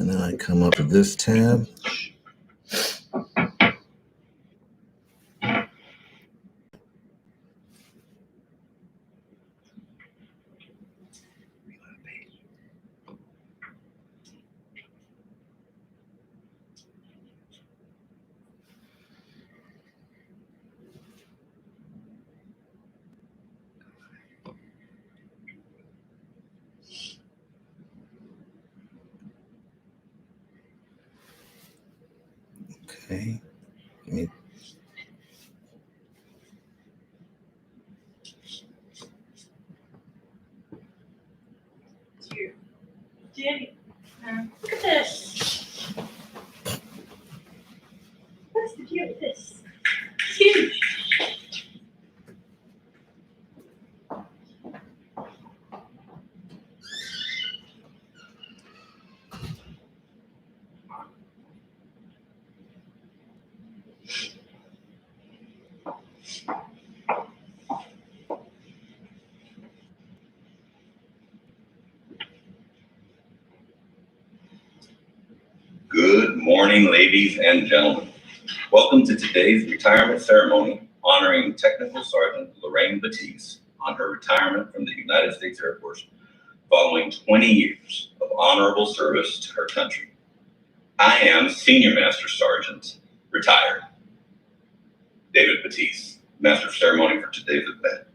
And then I come up to this tab. Okay. Jenny, look at this. What's the deal with this? It's huge. Good morning, ladies and gentlemen. Welcome to today's retirement ceremony honoring Technical Sergeant Lorraine Batiz on her retirement from the United States Air Force following 20 years of honorable service to her country. I am Senior Master Sergeant, retired, David Batiz, Master of Ceremony for today's event.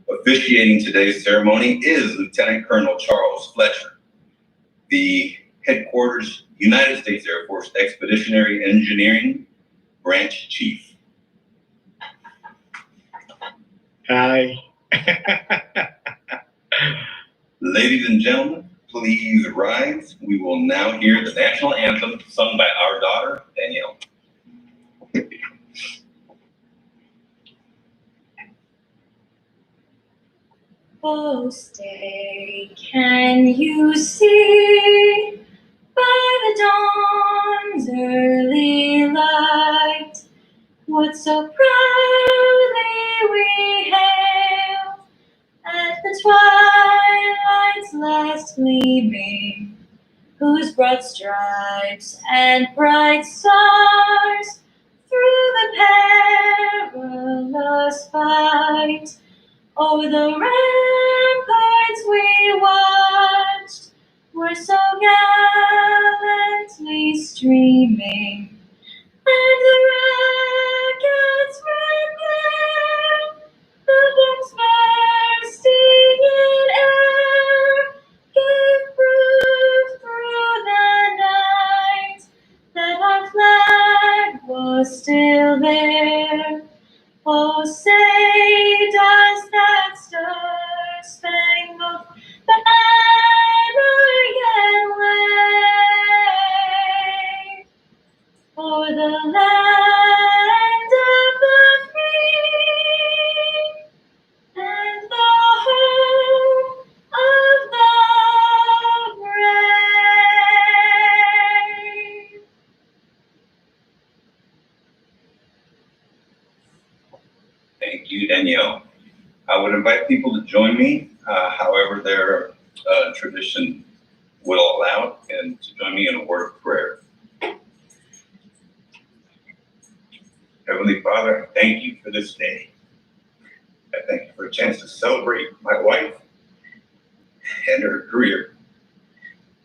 Officiating today's ceremony is Lieutenant Colonel Charles Fletcher, the Headquarters United States Air Force Expeditionary Engineering Branch Chief. Hi. Ladies and gentlemen, please rise. We will now hear the national anthem sung by our daughter, Danielle. Oh, stay, can you see by the dawn's early light what so proudly we hailed at the twilight's last gleaming, whose broad stripes and bright stars through the perilous fight over the ramparts we watched were so gallantly streaming, and the rockets ran clear, the bombs bursting in air gave proof through the night that our flag was still there. Oh, say does that star-spangled banner yet wave o'er the land of the free and the home of the brave? Thank you, Danielle. I would invite people to join me, however their tradition will allow, and to join me in a word of prayer. Heavenly Father, I thank you for this day. I thank you for a chance to celebrate my wife and her career.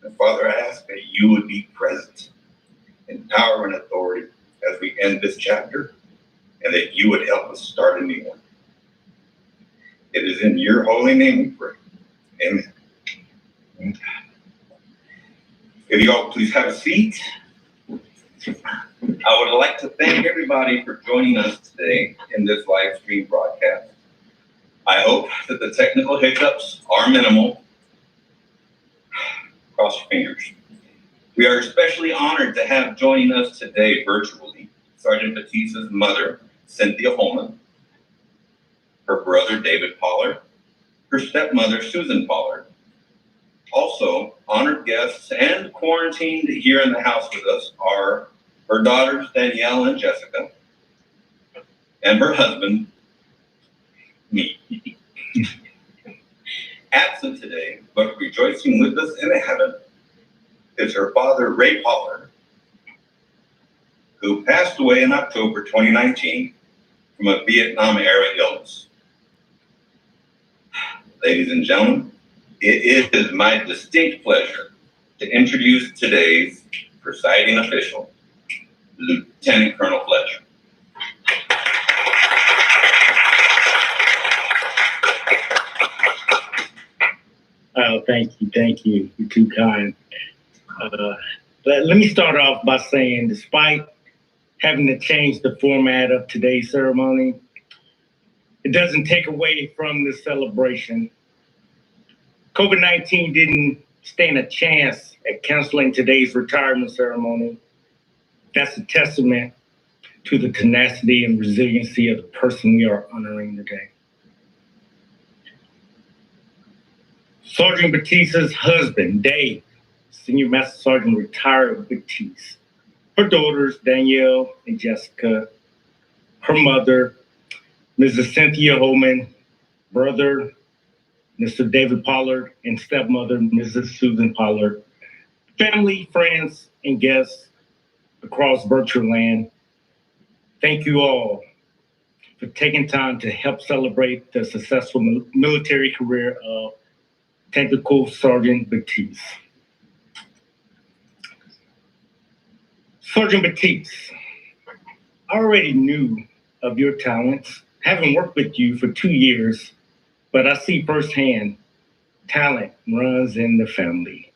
And Father, I ask that you would be present in power and authority as we end this chapter, and that you would help us start a new one. It is in your holy name we pray. Amen. If you all please have a seat. I would like to thank everybody for joining us today in this live stream broadcast. I hope that the technical hiccups are minimal. Cross your fingers. We are especially honored to have joining us today virtually Sergeant Batiz's mother, Cynthia Holman, her brother, David Pollard, her stepmother, Susan Pollard. Also, honored guests and quarantined here in the house with us are her daughters, Danielle and Jessica, and her husband, me. Absent today, but rejoicing with us in heaven, is her father, Ray Pollard, who passed away in October 2019 from a Vietnam-era illness. Ladies and gentlemen, it is my distinct pleasure to introduce today's presiding official, Lieutenant Colonel Fletcher. Oh, thank you. You're too kind. Let me start off by saying, despite having to change the format of today's ceremony, it doesn't take away from the celebration. COVID-19 didn't stand a chance at canceling today's retirement ceremony. That's a testament to the tenacity and resiliency of the person we are honoring today. Sergeant Batiz's husband, Dave, Senior Master Sergeant retired Batiz. Her daughters, Danielle and Jessica. Her mother, Mrs. Cynthia Holman. Brother, Mr. David Pollard, and stepmother, Mrs. Susan Pollard. Family, friends, and guests across virtual land, thank you all for taking time to help celebrate the successful military career of Technical Sergeant Batiz. Sergeant Batiz, I already knew of your talents, having worked with you for 2 years, but I see firsthand talent runs in the family.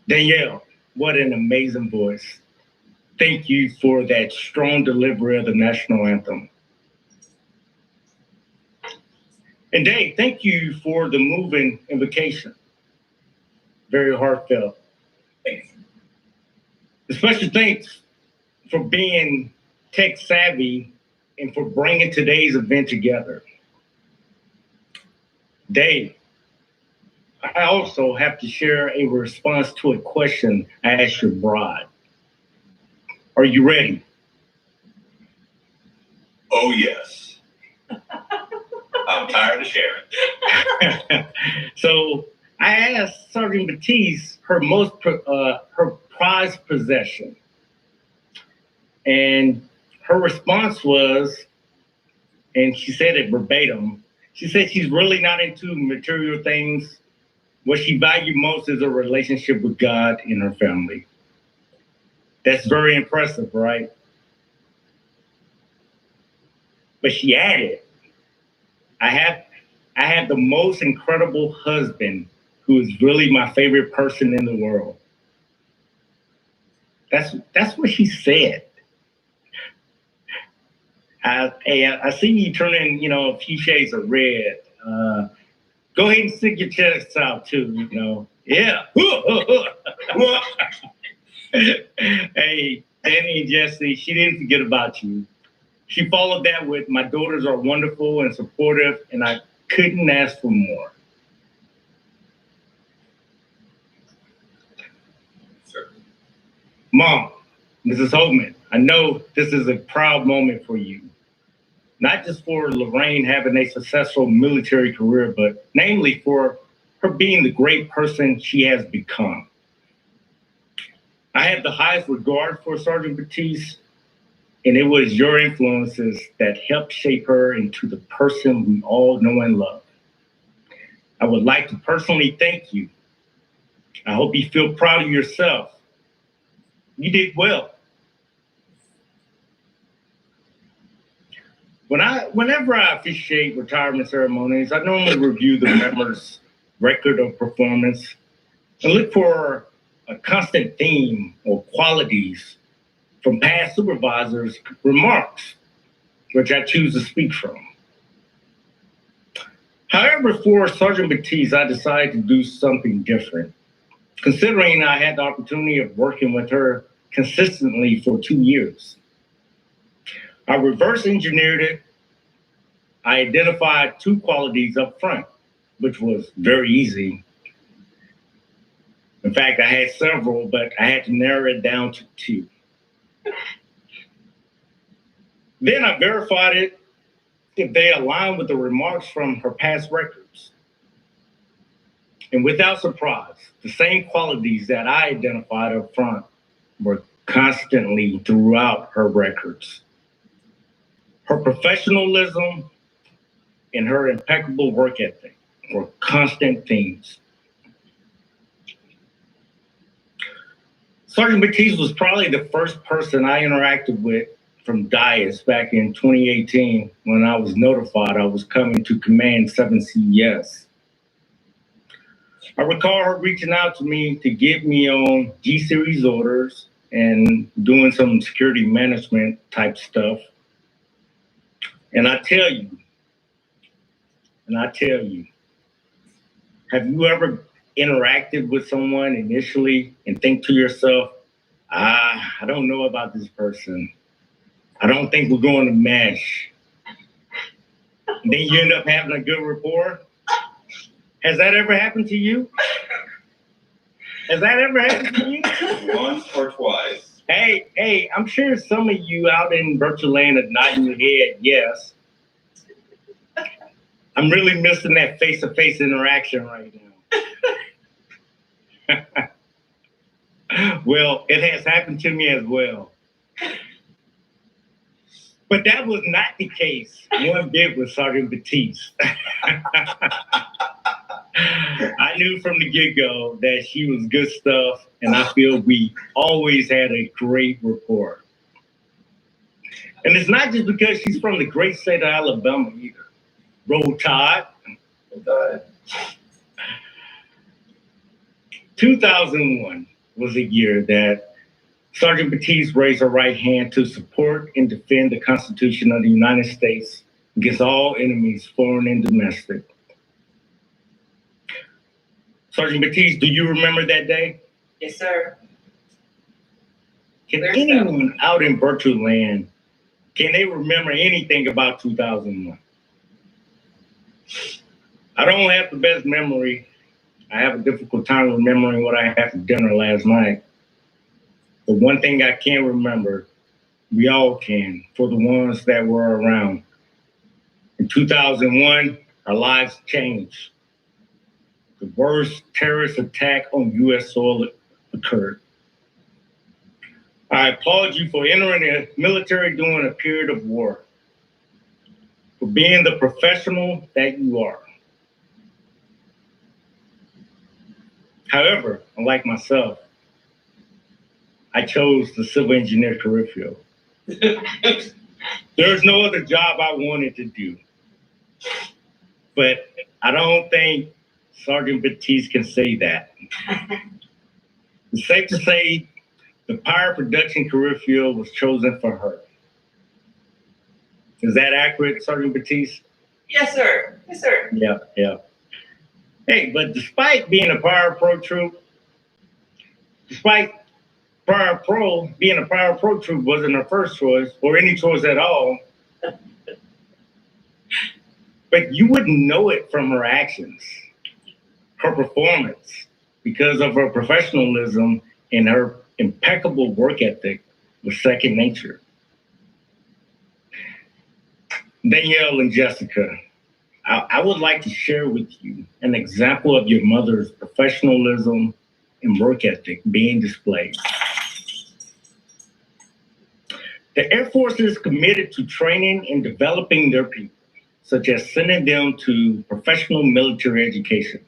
Danielle, what an amazing voice. Thank you for that strong delivery of the national anthem. And Dave, thank you for the moving invocation. Very heartfelt. Thanks. Special thanks for being tech savvy and for bringing today's event together. Dave, I also have to share a response to a question I asked your bride. Are you ready? Oh, yes. I'm tired of sharing. So I asked Sergeant Batiz her her prized possession, and her response was, and she said it verbatim. She said she's really not into material things. What she valued most is a relationship with God and her family. That's very impressive, right? But she added, I have the most incredible husband who is really my favorite person in the world. That's what she said. I see you turning, a few shades of red. Go ahead and stick your chest out too, Yeah. Hey, Danny and Jesse, she didn't forget about you. She followed that with, my daughters are wonderful and supportive, and I couldn't ask for more. Sir. Mom, Mrs. Holman, I know this is a proud moment for you. Not just for Lorraine having a successful military career, but namely for her being the great person she has become. I have the highest regard for Sergeant Batiz, and it was your influences that helped shape her into the person we all know and love. I would like to personally thank you. I hope you feel proud of yourself. You did well. Whenever I officiate retirement ceremonies, I normally review the members' record of performance and look for a constant theme or qualities from past supervisors' remarks, which I choose to speak from. However, for Sergeant Batiz, I decided to do something different. Considering I had the opportunity of working with her consistently for 2 years. I reverse engineered it. I identified 2 qualities up front, which was very easy. In fact, I had several, but I had to narrow it down to 2. Then I verified it if they align with the remarks from her past records. And without surprise, the same qualities that I identified up front were constantly throughout her records. Her professionalism and her impeccable work ethic were constant themes. Sergeant Batiz was probably the first person I interacted with from DIAS back in 2018 when I was notified I was coming to Command 7CS. I recall her reaching out to me to get me on G-Series orders and doing some security management type stuff. And I tell you, have you ever interacted with someone initially and think to yourself, I don't know about this person. I don't think we're going to mesh. And then you end up having a good rapport? Has that ever happened to you? Has that ever happened to you? Once or twice. Hey, I'm sure some of you out in virtual land are nodding your head, yes. I'm really missing that face-to-face interaction right now. Well, it has happened to me as well. But that was not the case one bit with Sergeant Batiz. I knew from the get-go that she was good stuff, and I feel we always had a great rapport. And it's not just because she's from the great state of Alabama either. Roll Tide. 2001 was a year that Sergeant Batiz raised her right hand to support and defend the Constitution of the United States against all enemies, foreign and domestic. Sergeant Batiz, do you remember that day? Yes, sir. Can anyone out in virtual land, can they remember anything about 2001? I don't have the best memory. I have a difficult time remembering what I had for dinner last night. The one thing I can remember, we all can, for the ones that were around. In 2001, our lives changed. The worst terrorist attack on U.S. soil occurred. I applaud you for entering the military during a period of war, for being the professional that you are. However, unlike myself, I chose the civil engineer career field. There's no other job I wanted to do. But I don't think Sergeant Batiz can say that. It's safe to say the power production career field was chosen for her. Is that accurate, Sergeant Batiz? Yes, sir. Yes, sir. Yeah. Hey, but despite being a Power Pro troop, being a Power Pro troop wasn't her first choice or any choice at all. But you wouldn't know it from her actions, her performance, because of her professionalism and her impeccable work ethic was second nature. Danielle and Jessica, I would like to share with you an example of your mother's professionalism and work ethic being displayed. The Air Force is committed to training and developing their people, such as sending them to professional military education,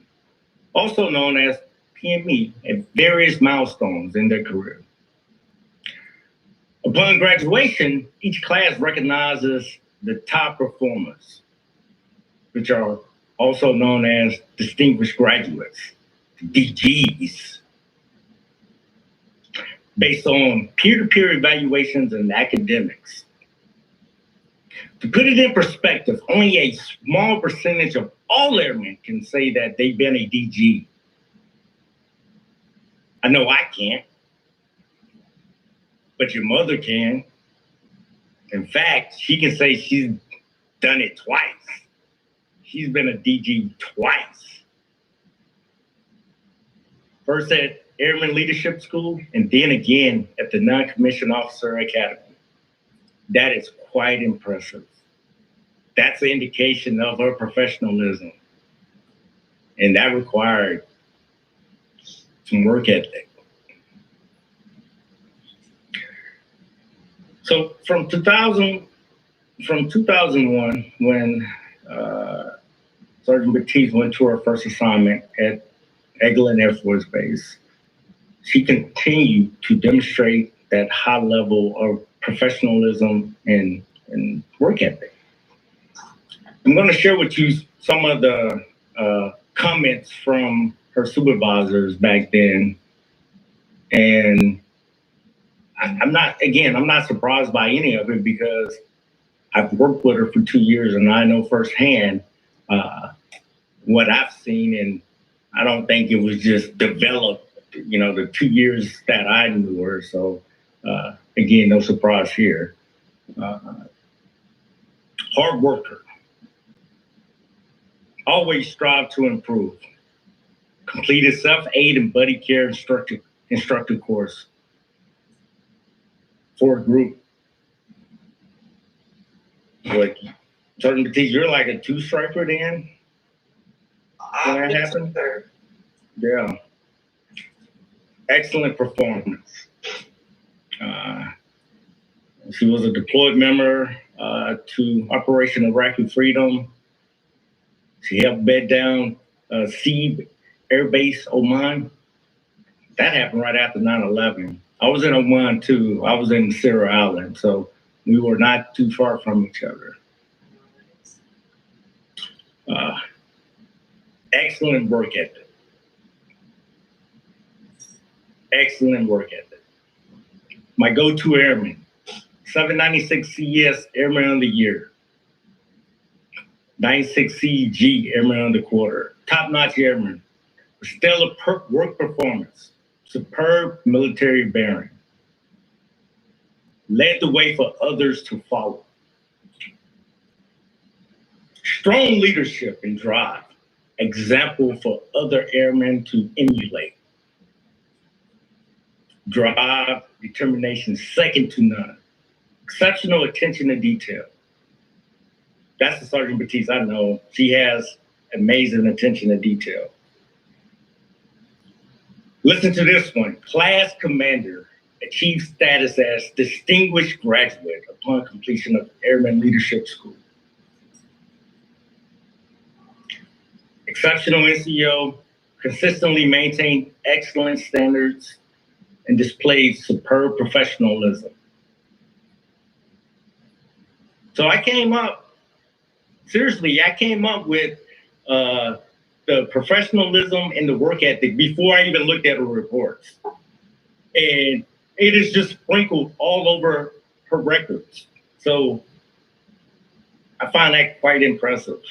also known as PME, at various milestones in their career. Upon graduation, each class recognizes the top performers, which are also known as distinguished graduates, DGs, based on peer-to-peer evaluations and academics. To put it in perspective, only a small percentage of all airmen can say that they've been a DG. I know I can't, but your mother can. In fact, she can say she's done it twice. She's been a DG twice. First at Airman Leadership School, and then again at the Non-Commissioned Officer Academy. That is quite impressive. That's an indication of her professionalism. And that required some work ethic. So from 2001, when Sergeant Batiz went to her first assignment at Eglin Air Force Base, she continued to demonstrate that high level of professionalism and work ethic. I'm going to share with you some of the comments from her supervisors back then. And I'm not surprised by any of it because I've worked with her for 2 years and I know firsthand what I've seen. And I don't think it was just developed, the 2 years that I knew her. So again, no surprise here. Hard worker. Always strive to improve. Completed self-aid and buddy care instructor course for a group. Like, Sergeant Batiz, you're like a two-striper then? When that happened? Sir. Yeah. Excellent performance. She was a deployed member to Operation Iraqi Freedom. She helped bed down Seeb Air Base, Oman. That happened right after 9/11. I was in Oman too. I was in Sarah Island, so we were not too far from each other. Excellent work ethic. Excellent work ethic. My go-to airman, 796 CES Airman of the Year, 96 CEG Airman of the Quarter, top-notch airman, stellar work performance, superb military bearing, led the way for others to follow. Strong leadership and drive, example for other airmen to emulate. Drive, determination, second to none. Exceptional attention to detail. That's the Sergeant Batiz I know. She has amazing attention to detail. Listen to this one. Class commander achieved status as distinguished graduate upon completion of Airman Leadership School. Exceptional NCO, consistently maintained excellent standards and displayed superb professionalism. So I came up with the professionalism and the work ethic before I even looked at her reports. And it is just sprinkled all over her records. So I find that quite impressive.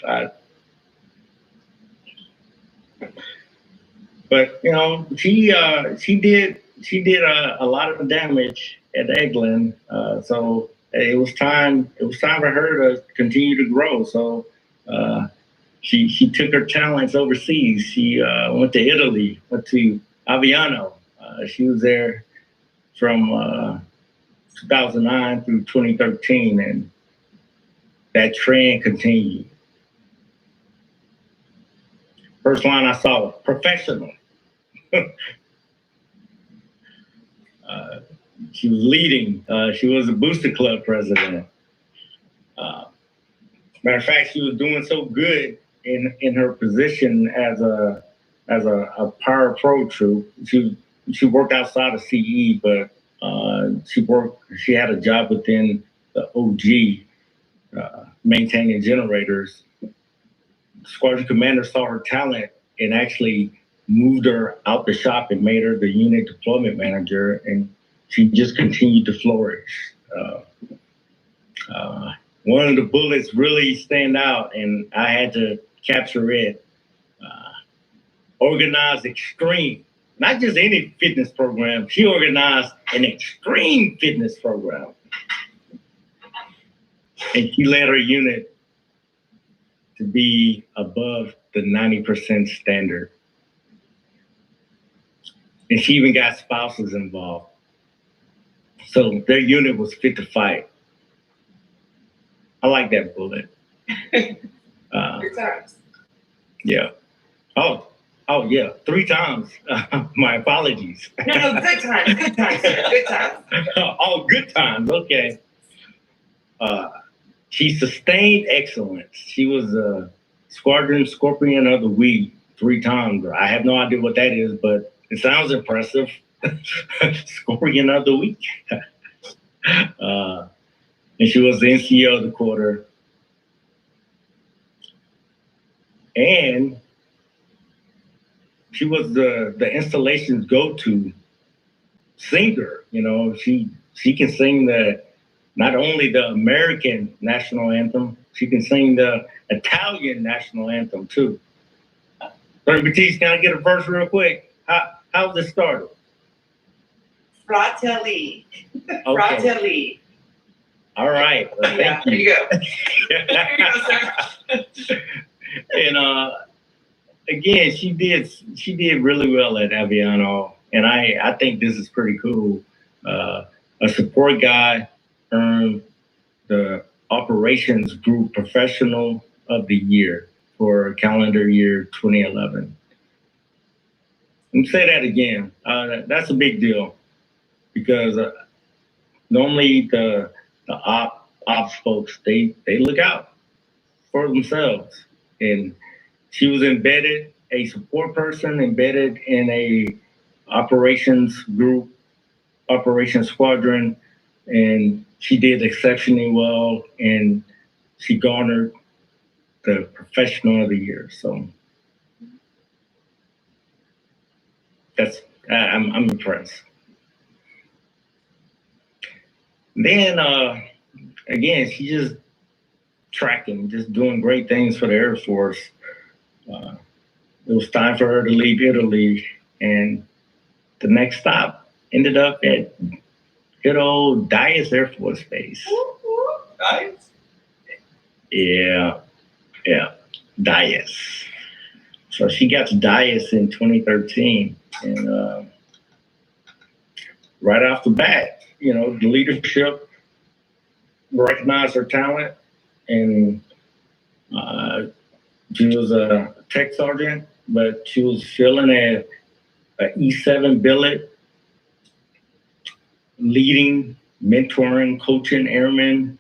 But she did a lot of damage at Eglin. So it was time for her to continue to grow. So she took her talents overseas. She went to Italy, went to Aviano. She was there from 2009 through 2013, and that trend continued. First line I saw, professional. She was leading. She was a Booster Club president. Matter of fact, she was doing so good in her position as a para pro troop. She worked outside of CE, but she had a job within the OG, maintaining generators. Squadron commander saw her talent and actually moved her out the shop and made her the unit deployment manager, and she just continued to flourish. One of the bullets really stand out, and I had to capture it. Organized extreme, not just any fitness program. She organized an extreme fitness program, and she led her unit to be above the 90% standard. And she even got spouses involved. So their unit was fit to fight. I like that bullet. Good times. Yeah. Oh, Oh yeah, 3 times. My apologies. No, good times, sir, good times. Oh, good times. Okay. She sustained excellence. She was a Squadron Scorpion of the Week 3 times. I have no idea what that is, but it sounds impressive. Scorpion of the Week. And she was the NCO of the quarter. And she was the installation's go-to singer. You know, she can sing not only the American national anthem, she can sing the Italian national anthem too. Lorraine Batiz, can I get a verse real quick? How's this started? Fratelli. Okay. Fratelli. All right. Well, Yeah, thank there you. you go. There you go, sir. And again, she did really well at Aviano, and I think this is pretty cool. A support guy earned the operations group professional of the year for calendar year 2011. Let me say that again. That's a big deal because normally the ops folks they look out for themselves, and she was a support person embedded in a operations group, operations squadron, and she did exceptionally well, and she garnered the professional of the year. So I'm impressed. Then again, she just tracking, just doing great things for the Air Force. It was time for her to leave Italy, and the next stop ended up at good old Dias Air Force Base. Dias? Yeah, Dias. So she got to Dias in 2013, and right off the bat, you know, the leadership recognized her talent, and she was a tech sergeant, but she was filling a E7 billet, leading, mentoring, coaching airmen.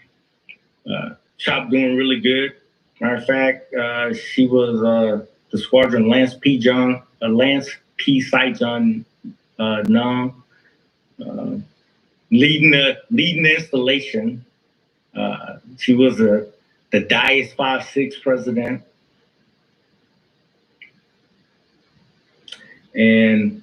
Shop doing really good. Matter of fact, she was the squadron Lance P. Saigon Nam, leading the installation. She was the Dias 5-6 president. And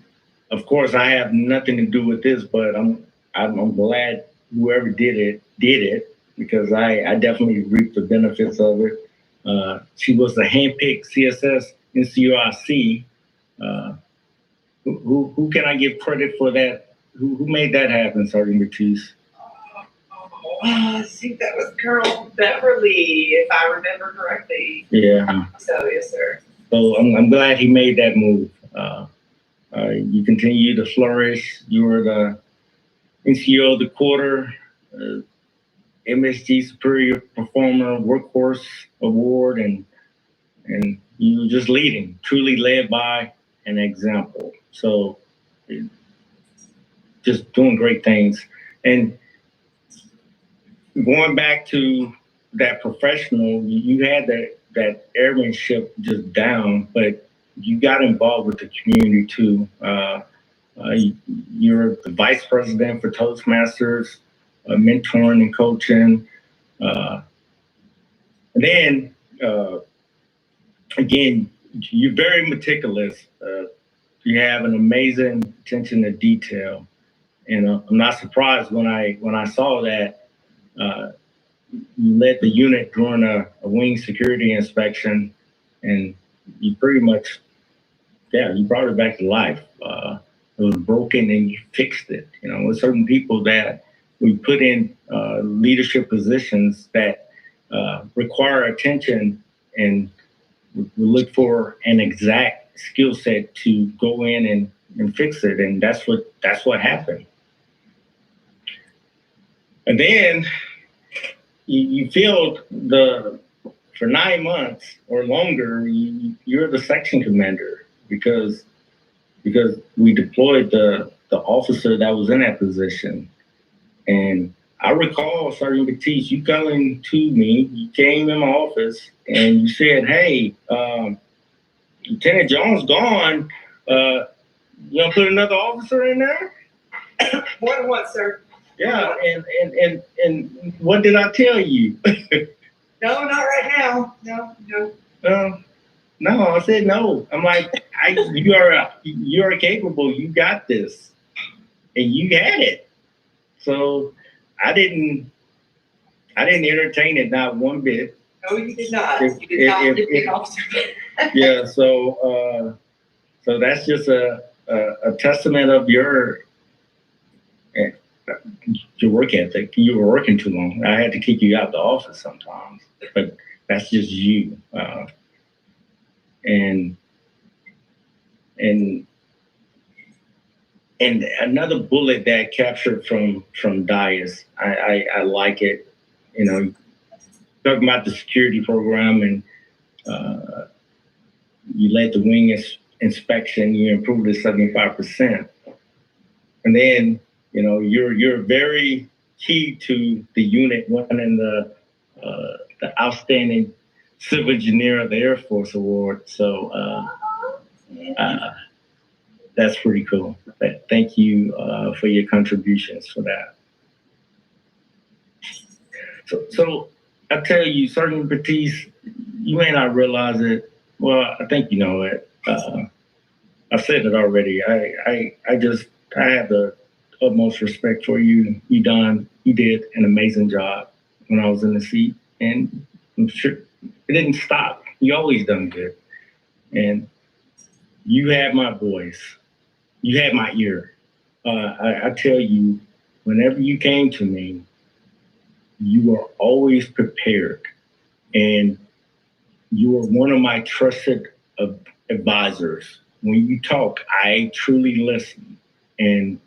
of course, I have nothing to do with this, but I'm glad whoever did it because I definitely reaped the benefits of it. She was the handpicked CSS NCOIC. Who can I give credit for that? Who made that happen, Sergeant Batiz? I think that was Colonel Beverly, if I remember correctly. Yeah. So, yes, sir. So I'm glad he made that move. You continue to flourish. You were the NCO of the quarter, MSG Superior Performer Workhorse Award, and you were just leading, truly led by an example. So just doing great things. And going back to that professional, you had that airmanship just down, but you got involved with the community too. You're the vice president for Toastmasters, mentoring and coaching. And then, again, you're very meticulous. You have an amazing attention to detail. And I'm not surprised when I saw that you led the unit during a wing security inspection, and you pretty much, you brought it back to life. It was broken and you fixed it. You know, with certain people that we put in leadership positions that require attention, and we look for an exact skill set to go in and fix it. And that's what happened. And then you feel for 9 months or longer, you're the section commander. because we deployed the officer that was in that position. And I recall, Sergeant Batiz, you coming to me, you came in my office and you said, hey, Lieutenant Jones gone. You gonna put another officer in there? More than once, sir. Yeah, and what did I tell you? No, not right now. No. No, I said no. I'm like, you are capable. You got this, and you had it. So I didn't entertain it, not one bit. No, you did not. You did not get the officer. Yeah. So that's just a testament of your work ethic. You were working too long. I had to kick you out the office sometimes, but that's just you. And another bullet that captured from Dias, I like it. You know, talking about the security program, and you led the wing inspection. You improved it 75%, and then you're very key to the unit winning the outstanding civil engineer of the Air Force award. So that's pretty cool. Thank you for your contributions for that. So I tell you, Sergeant Batiz, you may not realize it. Well, I think you know it. I said it already. I have the utmost respect for you. You did an amazing job when I was in the seat, and I'm sure it didn't stop. You always done good, and you had my voice. You had my ear. I tell you, whenever you came to me, you were always prepared, and you were one of my trusted advisors. When you talk, I truly listen, and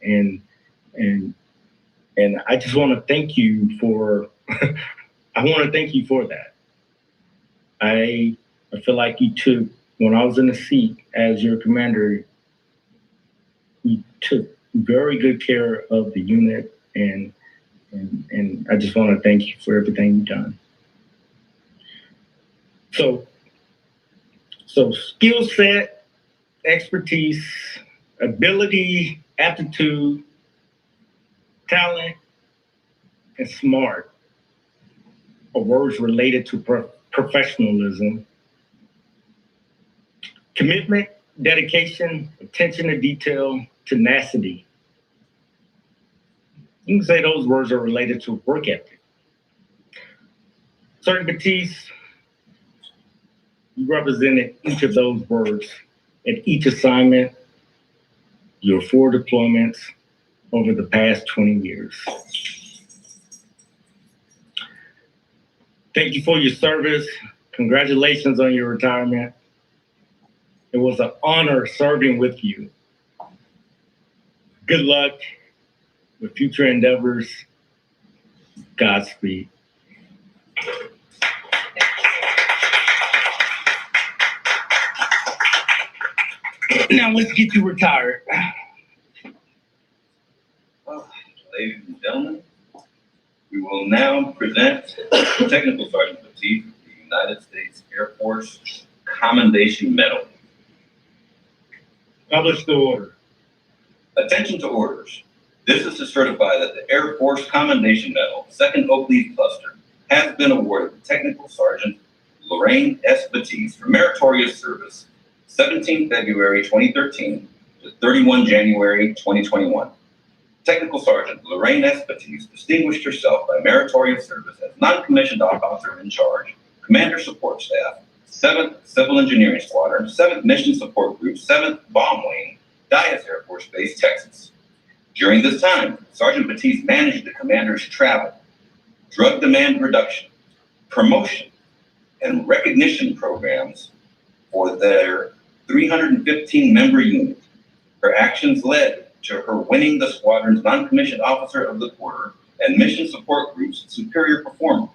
I just want to thank you for. I want to thank you for that. I feel like you took, when I was in the seat as your commander, you took very good care of the unit, and I just want to thank you for everything you've done. So skill set, expertise, ability, aptitude, talent, and smart are words related to professionalism. Commitment, dedication, attention to detail, tenacity. You can say those words are related to work ethic. Sergeant Batiz, you represented each of those words at each assignment, your 4 deployments over the past 20 years. Thank you for your service. Congratulations on your retirement. It was an honor serving with you. Good luck with future endeavors. Godspeed. Now let's get you retired. Well, ladies and gentlemen, we will now present Technical Sergeant Batiz of the United States Air Force Commendation Medal. Publish the order. Attention to orders. This is to certify that the Air Force Commendation Medal, 2nd Oak Leaf Cluster, has been awarded to Technical Sergeant Lorraine S. Batiz for meritorious service, 17 February 2013 to 31 January 2021. Technical Sergeant Lorraine S. Batiz distinguished herself by meritorious service as non-commissioned officer in charge, Commander Support Staff, 7th Civil Engineering Squadron, 7th Mission Support Group, 7th Bomb Wing, Dias Air Force Base, Texas. During this time, Sergeant Batiz managed the commander's travel, drug demand reduction, promotion, and recognition programs for their 315-member unit. Her actions led to her winning the squadron's non-commissioned officer of the quarter and mission support group's superior performer.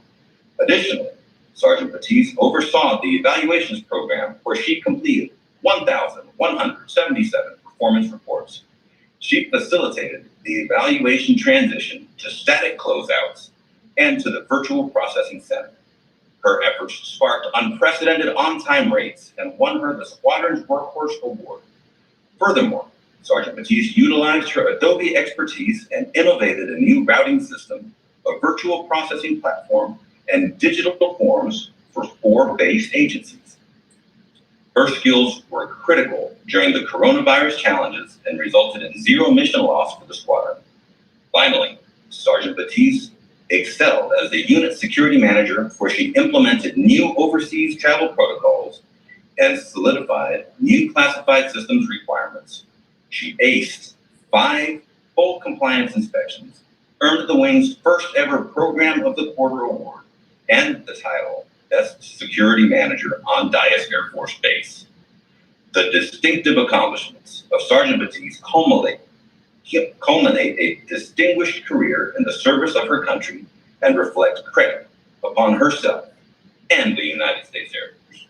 Additionally, Sergeant Batiz oversaw the evaluations program where she completed 1,177 performance reports. She facilitated the evaluation transition to static closeouts and to the virtual processing center. Her efforts sparked unprecedented on-time rates and won her the Squadron's Workhorse Award. Furthermore, Sergeant Batiz utilized her Adobe expertise and innovated a new routing system, a virtual processing platform, and digital forms for 4 base agencies. Her skills were critical during the coronavirus challenges and resulted in 0 mission loss for the squadron. Finally, Sergeant Batiz excelled as the unit security manager, where she implemented new overseas travel protocols and solidified new classified systems requirements. She aced 5 full compliance inspections, earned the Wing's first ever Program of the Quarter award, and the title Best Security Manager on Dyess Air Force Base. The distinctive accomplishments of Sergeant Batiz culminate a distinguished career in the service of her country and reflect credit upon herself and the United States Air Force.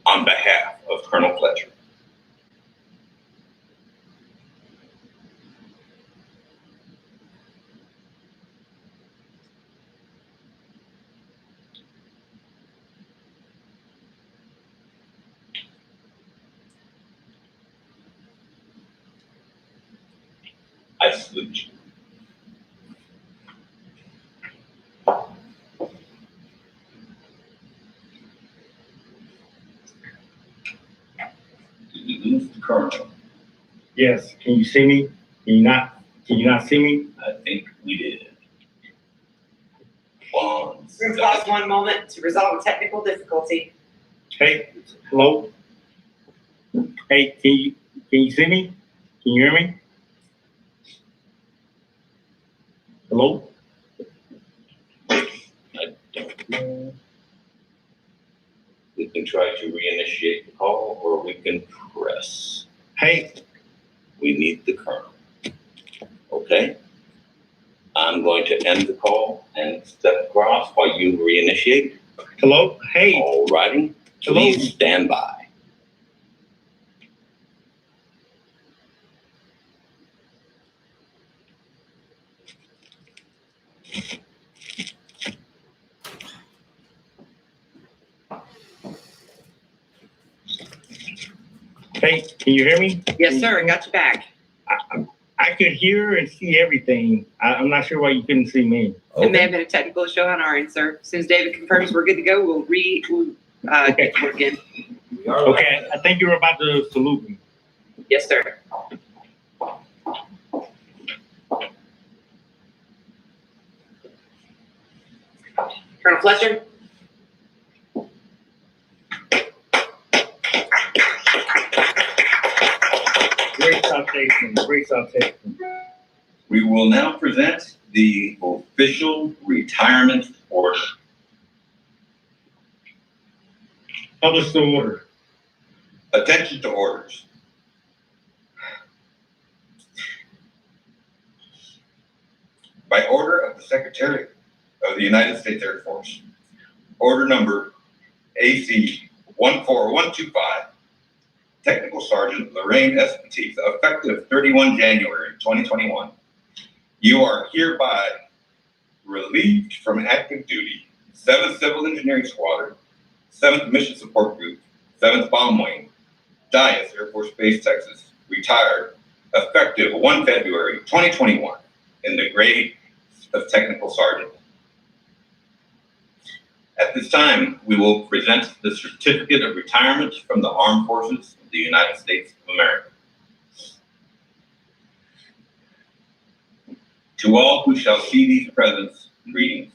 On behalf of Colonel Fletcher, I salute you. Did we lose the colonel? Yes. Can you see me? Can you not see me? I think we did. We're going to pause one moment to resolve a technical difficulty. Hey, hello? Hey, can you see me? Can you hear me? Hello? I don't know. We can try to reinitiate the call, or we can press. Hey, We need the colonel. Okay? I'm going to end the call and step across while you reinitiate. hello? Hey, All righty. Hello? Please stand by. hey, can you hear me? Yes, sir. I got you back. I could hear and see everything. I'm not sure why you couldn't see me. It may have been a technical issue on our end, sir. As soon as David confirms we're good to go, we'll get to work again. Okay, I think you were about to salute me. Yes, sir. Colonel Fletcher? Great citation, great citation. We will now present the official retirement order. Publish the order. Attention to orders. By order of the Secretary of the United States Air Force, order number AC 14125, Technical Sergeant Lorraine S. Batiz, effective 31 January 2021. You are hereby relieved from active duty, 7th Civil Engineering Squadron, 7th Mission Support Group, 7th Bomb Wing, Dyess Air Force Base, Texas, retired, effective 1 February 2021, in the grade of Technical Sergeant. At this time, we will present the Certificate of Retirement from the Armed Forces of the United States of America. To all who shall see these presents, greetings.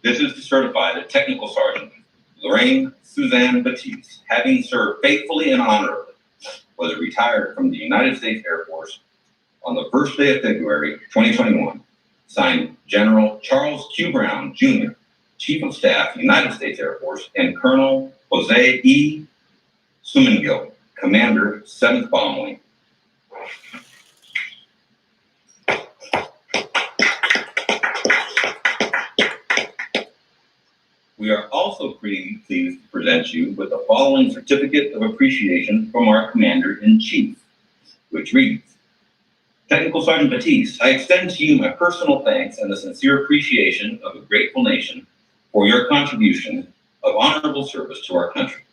This is to certify that Technical Sergeant Lorraine Suzanne Batiz, having served faithfully and honorably, was retired from the United States Air Force on the first day of February 2021. Signed, General Charles Q. Brown, Jr., Chief of Staff, United States Air Force, and Colonel Jose E. Sumangill, Commander, 7th Bomb Wing. We are also pleased to present you with the following certificate of appreciation from our Commander-in-Chief, which reads, Technical Sergeant Batiz, I extend to you my personal thanks and the sincere appreciation of a grateful nation for your contribution of honorable service to our country.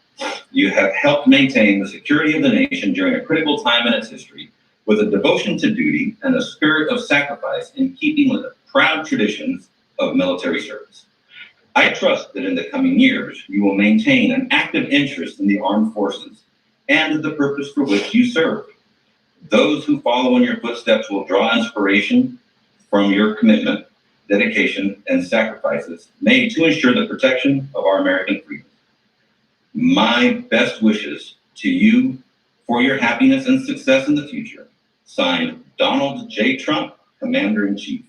You have helped maintain the security of the nation during a critical time in its history with a devotion to duty and a spirit of sacrifice in keeping with the proud traditions of military service. I trust that in the coming years, you will maintain an active interest in the armed forces and the purpose for which you serve. Those who follow in your footsteps will draw inspiration from your commitment, dedication, and sacrifices made to ensure the protection of our American freedom. My best wishes to you for your happiness and success in the future. Signed, Donald J. Trump, Commander-in-Chief.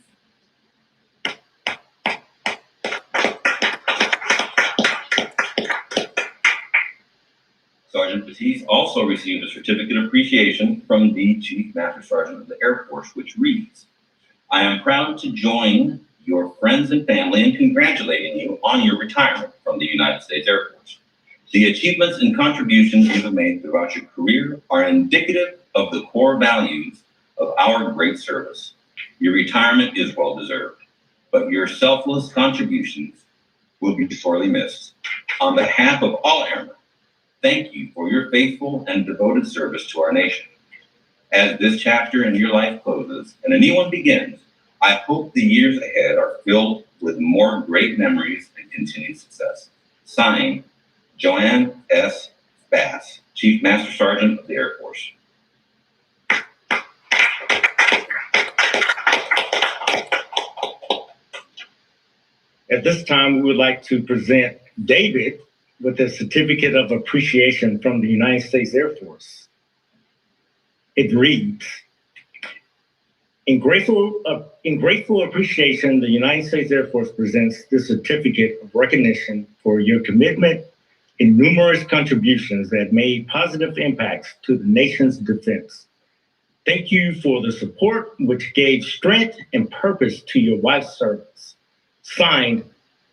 Sergeant Batiz also received a certificate of appreciation from the Chief Master Sergeant of the Air Force, which reads, I am proud to join your friends and family in congratulating you on your retirement from the United States Air Force. The achievements and contributions you have made throughout your career are indicative of the core values of our great service. Your retirement is well deserved, but your selfless contributions will be sorely missed. On behalf of all airmen, thank you for your faithful and devoted service to our nation. As this chapter in your life closes and a new one begins, I hope the years ahead are filled with more great memories and continued success. Signed, Joanne S. Bass, Chief Master Sergeant of the Air Force. At this time, we would like to present David with a certificate of appreciation from the United States Air Force. It reads, in grateful appreciation, the United States Air Force presents this certificate of recognition for your commitment and numerous contributions that made positive impacts to the nation's defense. Thank you for the support which gave strength and purpose to your wife's service. Signed,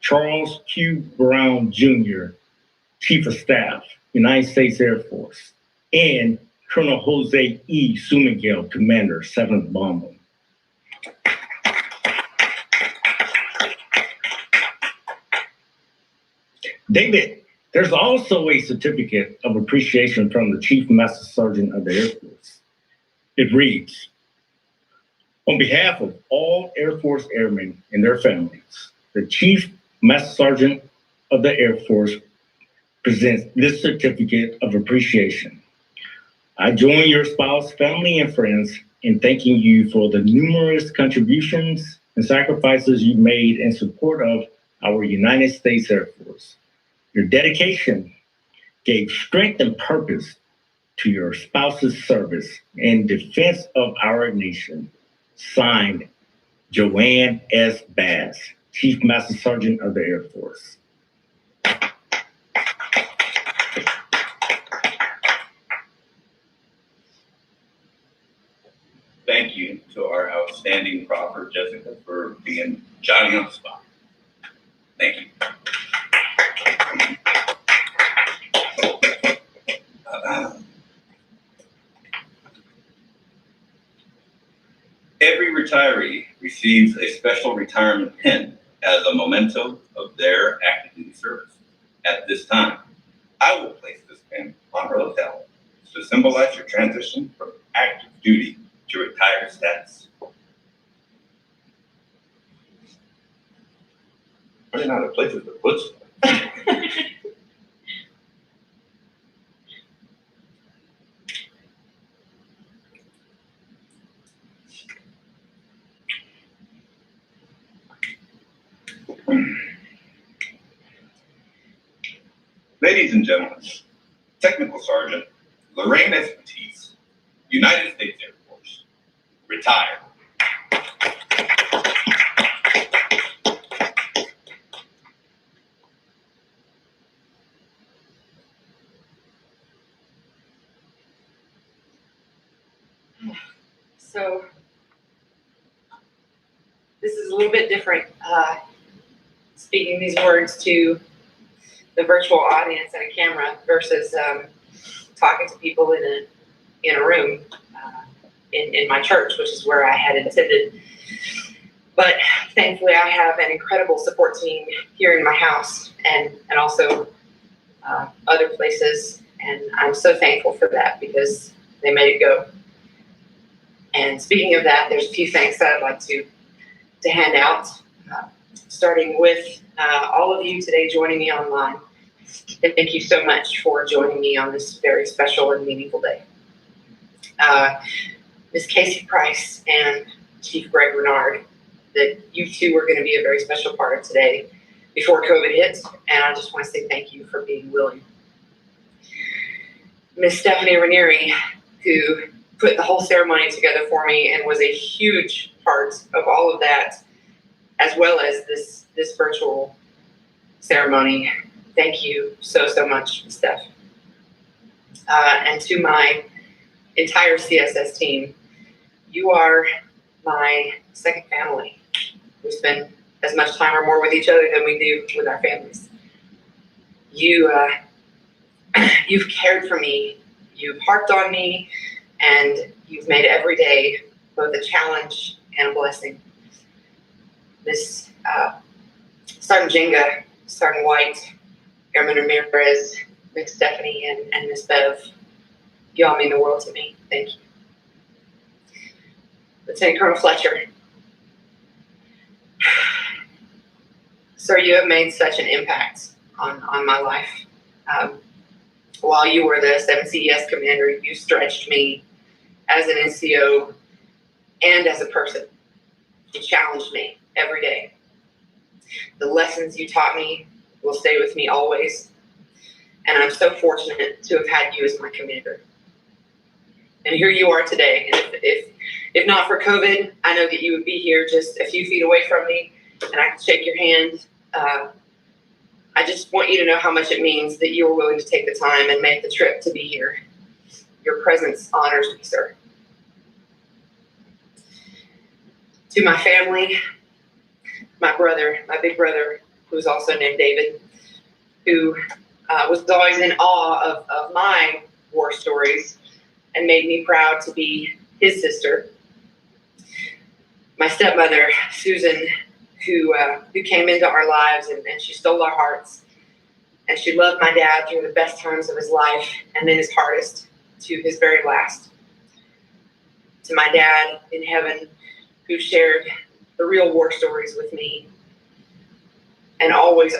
Charles Q. Brown, Jr., Chief of Staff, United States Air Force, and Colonel Jose E. Sumigel, Commander, 7th Bomber. David, there's also a certificate of appreciation from the Chief Master Sergeant of the Air Force. It reads, on behalf of all Air Force airmen and their families, the Chief Master Sergeant of the Air Force presents this certificate of appreciation. I join your spouse, family, and friends in thanking you for the numerous contributions and sacrifices you made in support of our United States Air Force. Your dedication gave strength and purpose to your spouse's service and defense of our nation. Signed, Joanne S. Bass, Chief Master Sergeant of the Air Force. Thank you to our outstanding prophet, Jessica, for being Johnny on the spot. Thank you. Every retiree receives a special retirement pin as a memento of their active duty service. At this time, I will place this pin on her lapel to symbolize your transition from active duty to retired status. I didn't know how to place it, but let's. Ladies and gentlemen, Technical Sergeant Lorraine Batiz, United States Air Force, retired. So this is a little bit different. Speaking these words to the virtual audience and a camera versus talking to people in a room in my church, which is where I had attended. But thankfully, I have an incredible support team here in my house and also other places. And I'm so thankful for that because they made it go. And speaking of that, there's a few thanks that I'd like to hand out, starting with all of you today joining me online. And thank you so much for joining me on this very special and meaningful day. Ms. Casey Price and Chief Greg Renard, that you two are going to be a very special part of today before COVID hits, and I just want to say thank you for being willing. Ms. Stephanie Ranieri, who put the whole ceremony together for me and was a huge part of all of that, as well as this virtual ceremony. Thank you so much, Steph. And to my entire CSS team, you are my second family. We spend as much time or more with each other than we do with our families. You've cared for me, you've harped on me, and you've made every day both a challenge and a blessing. Miss Sergeant Jenga, Sergeant White, Airman Ramirez, Miss Stephanie, and Miss Bev, you all mean the world to me. Thank you. Lieutenant Colonel Fletcher, sir, you have made such an impact on my life. While you were the 7CES commander, you stretched me as an NCO and as a person. You challenged me every day. The lessons you taught me will stay with me always. And I'm so fortunate to have had you as my commander. And here you are today. And if not for COVID, I know that you would be here just a few feet away from me and I could shake your hand. I just want you to know how much it means that you were willing to take the time and make the trip to be here. Your presence honors me, sir. To my family, my brother, my big brother, who is also named David, who was always in awe of my war stories and made me proud to be his sister. My stepmother, Susan, who came into our lives and she stole our hearts. And she loved my dad through the best times of his life and then his hardest to his very last. To my dad in heaven, who shared the real war stories with me and always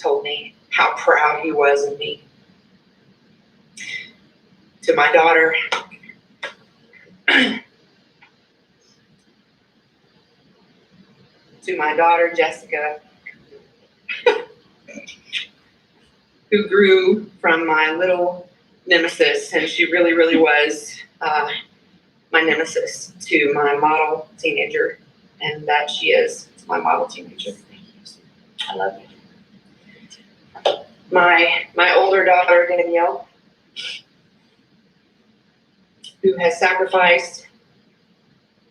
told me how proud he was of me. To my daughter, Jessica, who grew from my little nemesis, and she really was my nemesis, to my model teenager, and that she is my model teenager. I love you. My older daughter, Danielle, who has sacrificed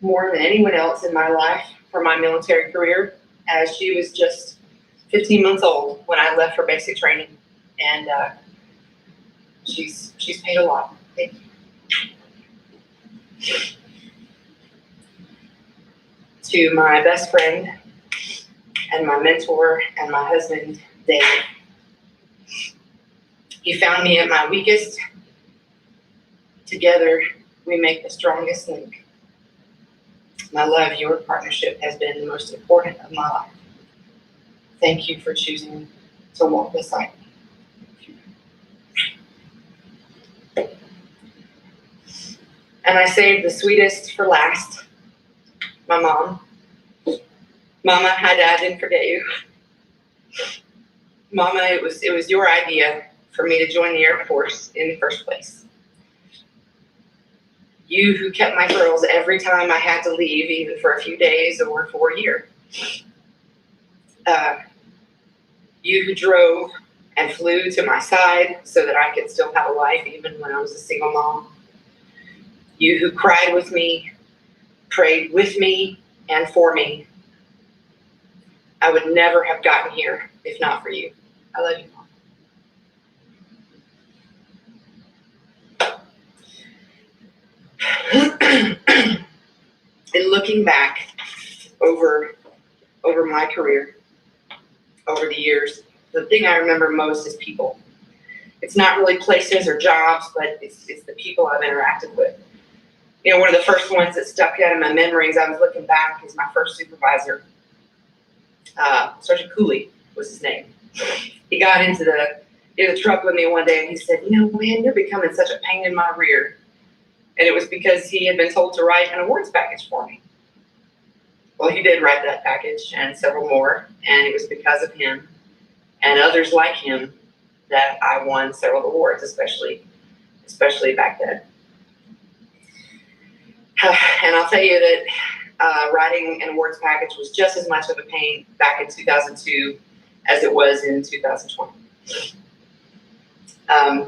more than anyone else in my life for my military career, as she was just 15 months old when I left for basic training, and she's paid a lot. Thank you. To my best friend and my mentor and my husband, Dave. You found me at my weakest. Together, we make the strongest link. My love, your partnership has been the most important of my life. Thank you for choosing to walk beside me. And I saved the sweetest for last. My mom. Mama, hi Dad, didn't forget you. Mama, it was your idea for me to join the Air Force in the first place. You who kept my girls every time I had to leave, even for a few days or for a year. You who drove and flew to my side so that I could still have a life even when I was a single mom. You who cried with me, prayed with me and for me. I would never have gotten here if not for you. I love you, Mom. In looking back over my career, over the years, the thing I remember most is people. It's not really places or jobs, but it's the people I've interacted with. You know, one of the first ones that stuck out in my memories, I was looking back, is my first supervisor. Sergeant Cooley was his name. He got into the truck with me one day and he said, "You know, man, you're becoming such a pain in my rear." And it was because he had been told to write an awards package for me. Well, he did write that package and several more, and it was because of him and others like him that I won several awards, especially back then. And I'll tell you that writing an awards package was just as much of a pain back in 2002 as it was in 2020. I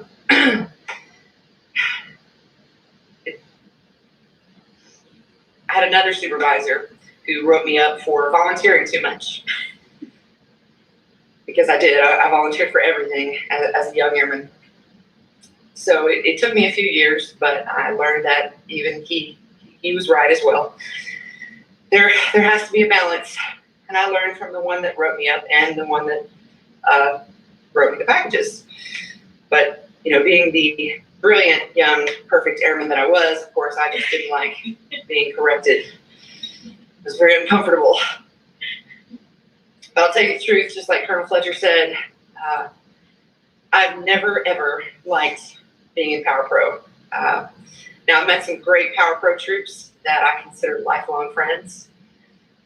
had another supervisor who wrote me up for volunteering too much. Because I did. I volunteered for everything as a young airman. So it took me a few years, but I learned that even he was right as well. There has to be a balance. And I learned from the one that wrote me up and the one that wrote me the packages. But, you know, being the brilliant, young, perfect airman that I was, of course, I just didn't like being corrected. It was very uncomfortable. But I'll tell you the truth, just like Colonel Fletcher said, I've never, ever liked being in Power Pro. Now, I've met some great Power Pro troops that I consider lifelong friends,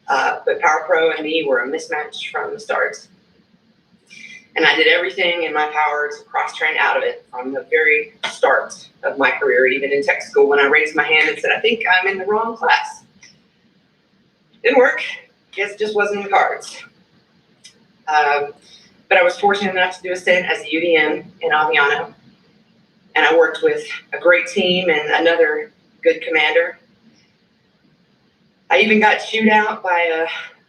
but Power Pro and me were a mismatch from the start. And I did everything in my power to cross-train out of it from the very start of my career, even in tech school when I raised my hand and said, "I think I'm in the wrong class." Didn't work. Guess it just wasn't in the cards. But I was fortunate enough to do a stint as a UDM in Aviano. And I worked with a great team and another good commander. I even got chewed out by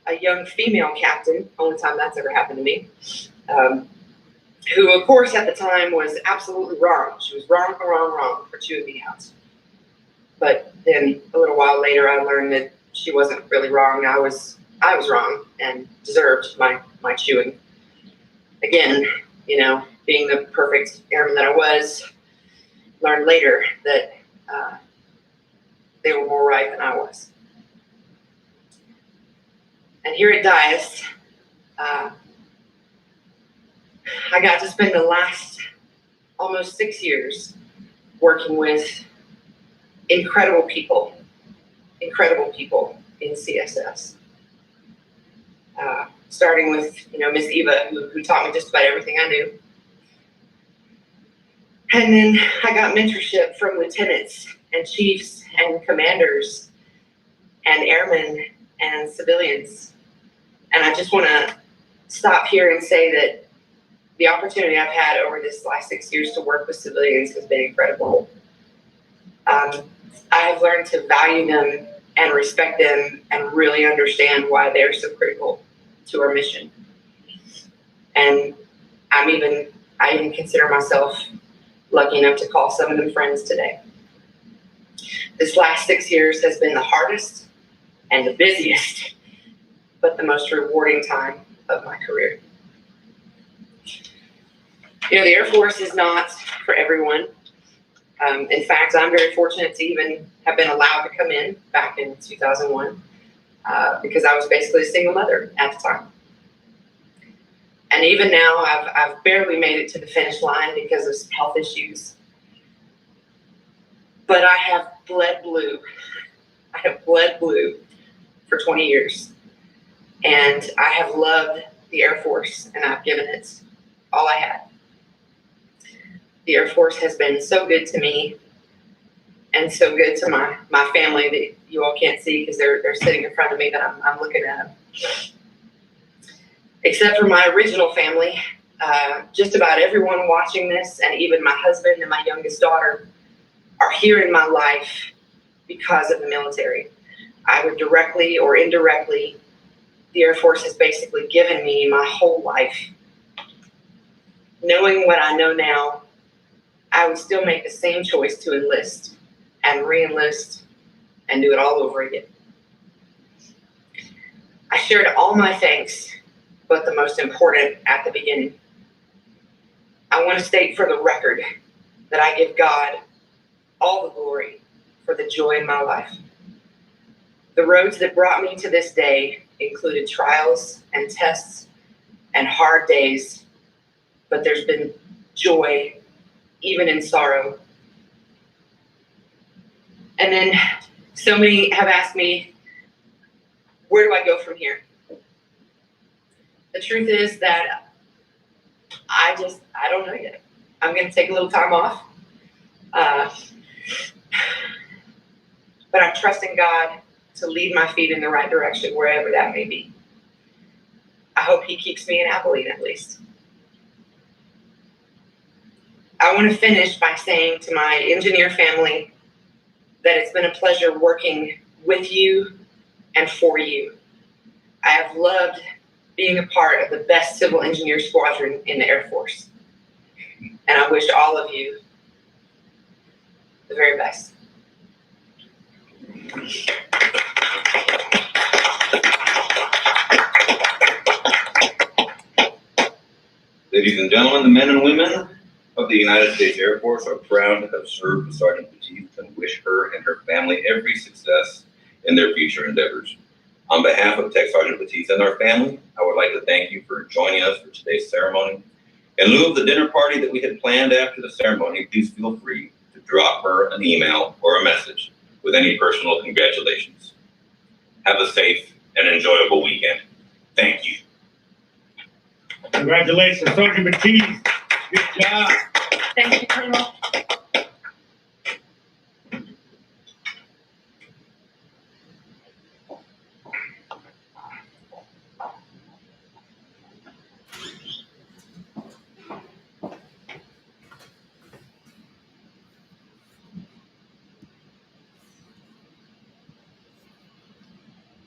a young female captain, only time that's ever happened to me, who, of course, at the time was absolutely wrong. She was wrong for chewing me out. But then a little while later, I learned that she wasn't really wrong. I was wrong and deserved my chewing. Again, you know, being the perfect airman that I was, learned later that they were more right than I was. And here at Dias, I got to spend the last almost 6 years working with incredible people in CSS. Starting with, you know, Miss Eva, who taught me just about everything I knew. And then I got mentorship from lieutenants and chiefs and commanders and airmen and civilians. And I just want to stop here and say that the opportunity I've had over this last 6 years to work with civilians has been incredible. I've learned to value them and respect them and really understand why they're so critical to our mission. And I even consider myself lucky enough to call some of them friends today. This last 6 years has been the hardest and the busiest, but the most rewarding time of my career. You know, the Air Force is not for everyone. In fact, I'm very fortunate to even have been allowed to come in back in 2001 because I was basically a single mother at the time. And even now, I've barely made it to the finish line because of some health issues. But I have bled blue. I have bled blue for 20 years. And I have loved the Air Force, and I've given it all I had. The Air Force has been so good to me and so good to my family that you all can't see because they're sitting in front of me, but I'm looking at them. Except for my original family, just about everyone watching this, and even my husband and my youngest daughter, are here in my life because of the military. Either directly or indirectly, the Air Force has basically given me my whole life. Knowing what I know now, I would still make the same choice to enlist and re-enlist and do it all over again. I shared all my thanks, but the most important at the beginning. I want to state for the record that I give God all the glory for the joy in my life. The roads that brought me to this day included trials and tests and hard days, but there's been joy even in sorrow. And then so many have asked me, where do I go from here? The truth is that I don't know yet. I'm going to take a little time off. But I'm trusting God to lead my feet in the right direction, wherever that may be. I hope He keeps me in Abilene at least. I want to finish by saying to my engineer family that it's been a pleasure working with you and for you. I have loved being a part of the best civil engineer squadron in the Air Force. And I wish all of you the very best. Ladies and gentlemen, the men and women of the United States Air Force are proud to have served with Sergeant Batiz and wish her and her family every success in their future endeavors. On behalf of Tech Sergeant Batiz and our family, I would like to thank you for joining us for today's ceremony. In lieu of the dinner party that we had planned after the ceremony, please feel free to drop her an email or a message with any personal congratulations. Have a safe and enjoyable weekend. Thank you. Congratulations, Sergeant Batiz. Good job. Thank you, Colonel.